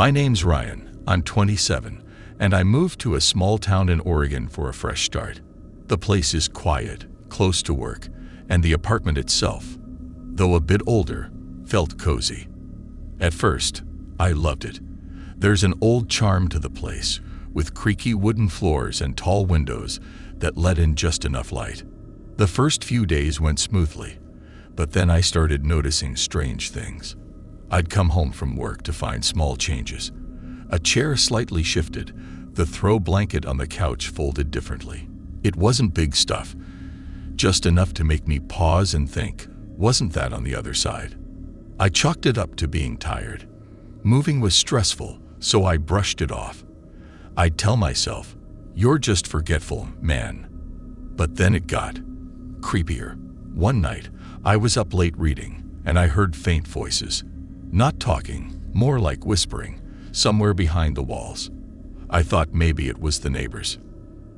My name's Ryan, I'm 27, and I moved to a small town in Oregon for a fresh start. The place is quiet, close to work, and the apartment itself, though a bit older, felt cozy. At first, I loved it. There's an old charm to the place, with creaky wooden floors and tall windows that let in just enough light. The first few days went smoothly, but then I started noticing strange things. I'd come home from work to find small changes. A chair slightly shifted, the throw blanket on the couch folded differently. It wasn't big stuff, just enough to make me pause and think, wasn't that on the other side? I chalked it up to being tired. Moving was stressful, so I brushed it off. I'd tell myself, you're just forgetful, man. But then it got creepier. One night, I was up late reading, and I heard faint voices. Not talking, more like whispering, somewhere behind the walls. I thought maybe it was the neighbors,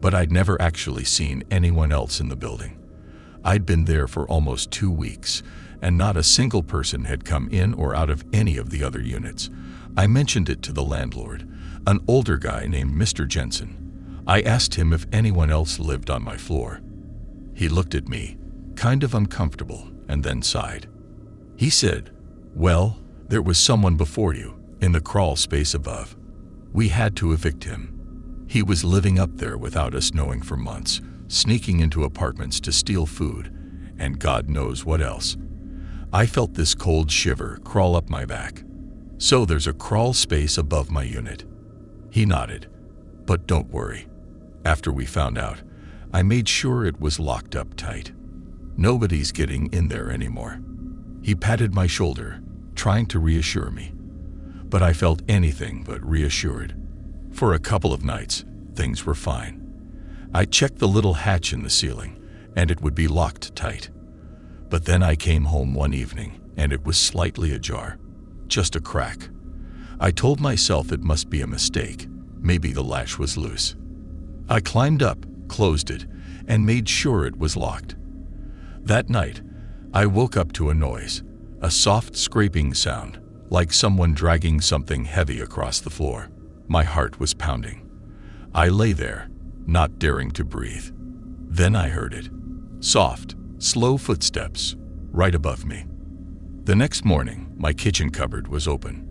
but I'd never actually seen anyone else in the building. I'd been there for almost 2 weeks, and not a single person had come in or out of any of the other units. I mentioned it to the landlord, an older guy named Mr. Jensen. I asked him if anyone else lived on my floor. He looked at me, kind of uncomfortable, and then sighed. He said, "Well, there was someone before you, in the crawl space above. We had to evict him. He was living up there without us knowing for months, sneaking into apartments to steal food, and God knows what else." I felt this cold shiver crawl up my back. "So there's a crawl space above my unit?" He nodded. "But don't worry. After we found out, I made sure it was locked up tight. Nobody's getting in there anymore." He patted my shoulder, trying to reassure me. But I felt anything but reassured. For a couple of nights, things were fine. I checked the little hatch in the ceiling, and it would be locked tight. But then I came home one evening, and it was slightly ajar. Just a crack. I told myself it must be a mistake. Maybe the latch was loose. I climbed up, closed it, and made sure it was locked. That night, I woke up to a noise, a soft scraping sound, like someone dragging something heavy across the floor. My heart was pounding. I lay there, not daring to breathe. Then I heard it. Soft, slow footsteps, right above me. The next morning, my kitchen cupboard was open.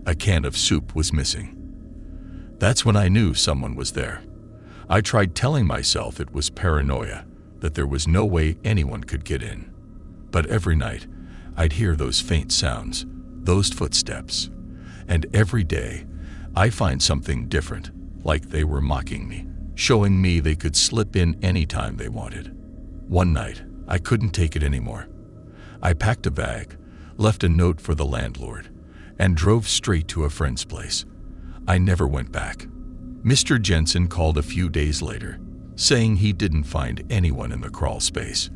A can of soup was missing. That's when I knew someone was there. I tried telling myself it was paranoia, that there was no way anyone could get in. But every night, I'd hear those faint sounds, those footsteps. And every day, I find something different, like they were mocking me, showing me they could slip in anytime they wanted. One night, I couldn't take it anymore. I packed a bag, left a note for the landlord, and drove straight to a friend's place. I never went back. Mr. Jensen called a few days later, saying he didn't find anyone in the crawl space.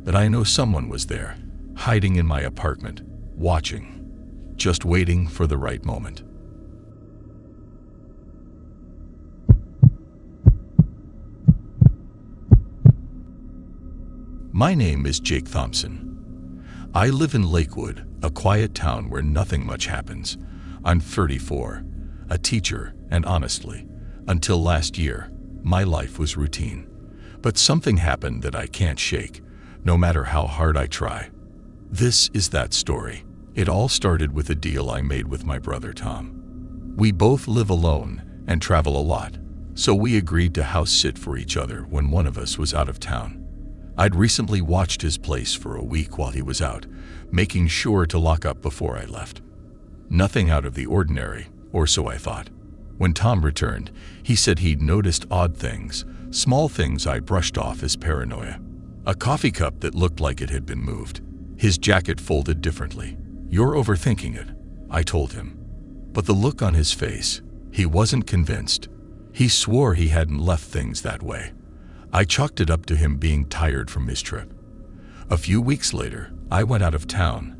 But I know someone was there, hiding in my apartment, watching, just waiting for the right moment. My name is Jake Thompson. I live in Lakewood, a quiet town where nothing much happens. I'm 34, a teacher, and honestly, until last year, my life was routine. But something happened that I can't shake, no matter how hard I try. This is that story. It all started with a deal I made with my brother Tom. We both live alone and travel a lot, so we agreed to house sit for each other when one of us was out of town. I'd recently watched his place for a week while he was out, making sure to lock up before I left. Nothing out of the ordinary, or so I thought. When Tom returned, he said he'd noticed odd things, small things I brushed off as paranoia. A coffee cup that looked like it had been moved. His jacket folded differently. "You're overthinking it," I told him. But the look on his face, he wasn't convinced. He swore he hadn't left things that way. I chalked it up to him being tired from his trip. A few weeks later, I went out of town,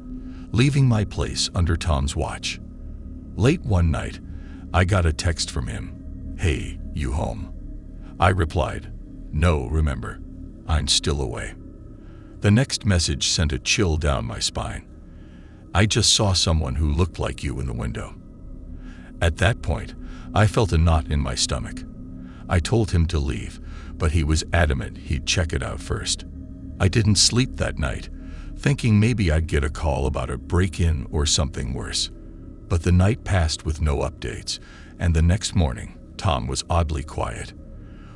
leaving my place under Tom's watch. Late one night, I got a text from him. "Hey, you home?" I replied, "No, remember, I'm still away." The next message sent a chill down my spine. "I just saw someone who looked like you in the window." At that point, I felt a knot in my stomach. I told him to leave, but he was adamant he'd check it out first. I didn't sleep that night, thinking maybe I'd get a call about a break-in or something worse. But the night passed with no updates, and the next morning, Tom was oddly quiet.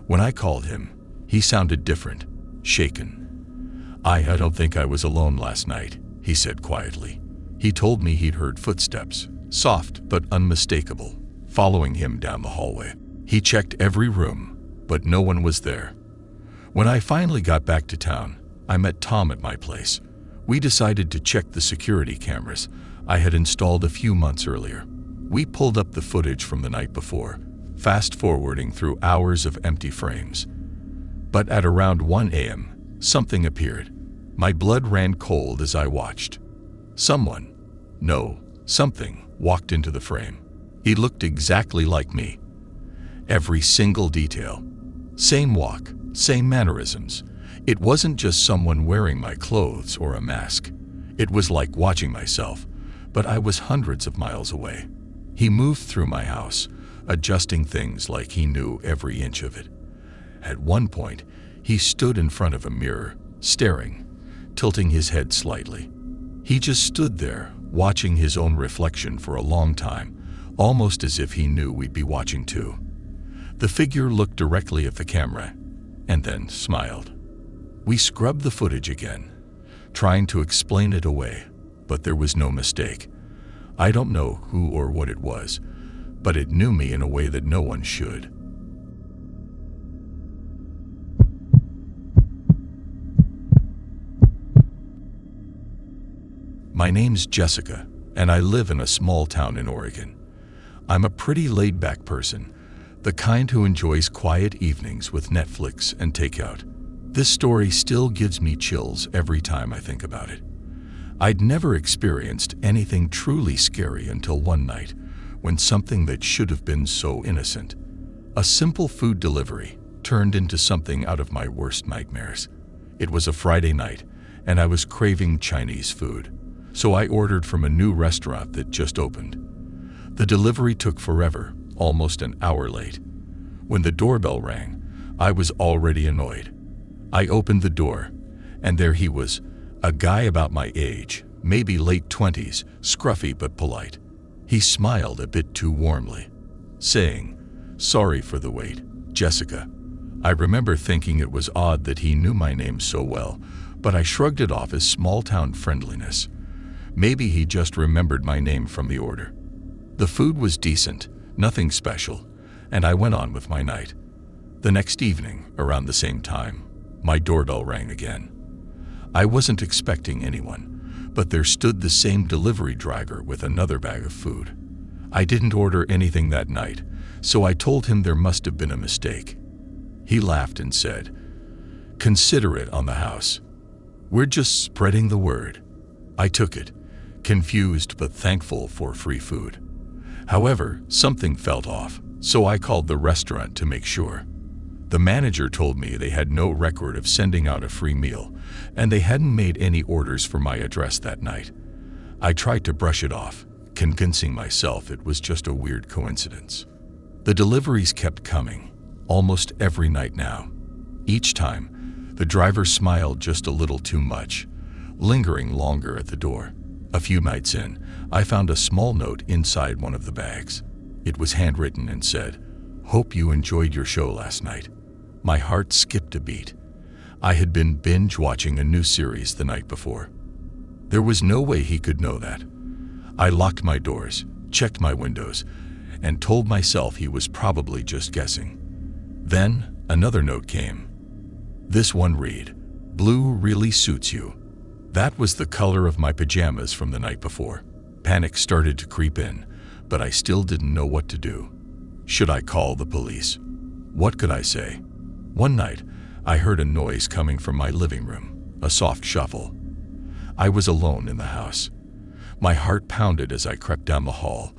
When I called him, he sounded different, shaken. I don't think I was alone last night," he said quietly. He told me he'd heard footsteps, soft but unmistakable, following him down the hallway. He checked every room, but no one was there. When I finally got back to town, I met Tom at my place. We decided to check the security cameras I had installed a few months earlier. We pulled up the footage from the night before, fast-forwarding through hours of empty frames. But at around 1 a.m., something appeared. My blood ran cold as I watched. Something walked into the frame. He looked exactly like me. Every single detail. Same walk, same mannerisms. It wasn't just someone wearing my clothes or a mask. It was like watching myself, but I was hundreds of miles away. He moved through my house, adjusting things like he knew every inch of it. At one point, he stood in front of a mirror, staring, tilting his head slightly. He just stood there, watching his own reflection for a long time, almost as if he knew we'd be watching too. The figure looked directly at the camera, and then smiled. We scrubbed the footage again, trying to explain it away, but there was no mistake. I don't know who or what it was, but it knew me in a way that no one should. My name's Jessica, and I live in a small town in Oregon. I'm a pretty laid-back person, the kind who enjoys quiet evenings with Netflix and takeout. This story still gives me chills every time I think about it. I'd never experienced anything truly scary until one night, when something that should have been so innocent, a simple food delivery, turned into something out of my worst nightmares. It was a Friday night, and I was craving Chinese food, so I ordered from a new restaurant that just opened. The delivery took forever, almost an hour late. When the doorbell rang, I was already annoyed. I opened the door, and there he was, a guy about my age, maybe late 20s, scruffy but polite. He smiled a bit too warmly, saying, "Sorry for the wait, Jessica." I remember thinking it was odd that he knew my name so well, but I shrugged it off as small-town friendliness. Maybe he just remembered my name from the order. The food was decent, nothing special, and I went on with my night. The next evening, around the same time, my doorbell rang again. I wasn't expecting anyone, but there stood the same delivery driver with another bag of food. I didn't order anything that night, so I told him there must have been a mistake. He laughed and said, "Consider it on the house. We're just spreading the word." I took it, confused but thankful for free food. However, something felt off, so I called the restaurant to make sure. The manager told me they had no record of sending out a free meal, and they hadn't made any orders for my address that night. I tried to brush it off, convincing myself it was just a weird coincidence. The deliveries kept coming, almost every night now. Each time, the driver smiled just a little too much, lingering longer at the door. A few nights in, I found a small note inside one of the bags. It was handwritten and said, "Hope you enjoyed your show last night." My heart skipped a beat. I had been binge-watching a new series the night before. There was no way he could know that. I locked my doors, checked my windows, and told myself he was probably just guessing. Then, another note came. This one read, "Blue really suits you." That was the color of my pajamas from the night before. Panic started to creep in, but I still didn't know what to do. Should I call the police? What could I say? One night, I heard a noise coming from my living room, a soft shuffle. I was alone in the house. My heart pounded as I crept down the hall,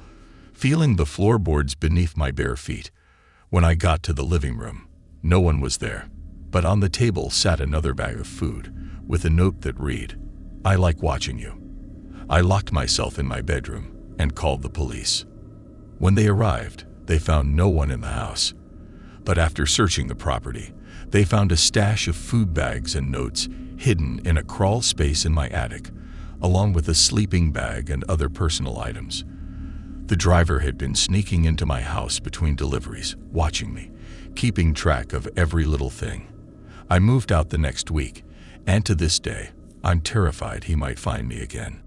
feeling the floorboards beneath my bare feet. When I got to the living room, no one was there, but on the table sat another bag of food with a note that read, "I like watching you." I locked myself in my bedroom and called the police. When they arrived, they found no one in the house. But after searching the property, they found a stash of food bags and notes hidden in a crawl space in my attic, along with a sleeping bag and other personal items. The driver had been sneaking into my house between deliveries, watching me, keeping track of every little thing. I moved out the next week, and to this day, I'm terrified he might find me again.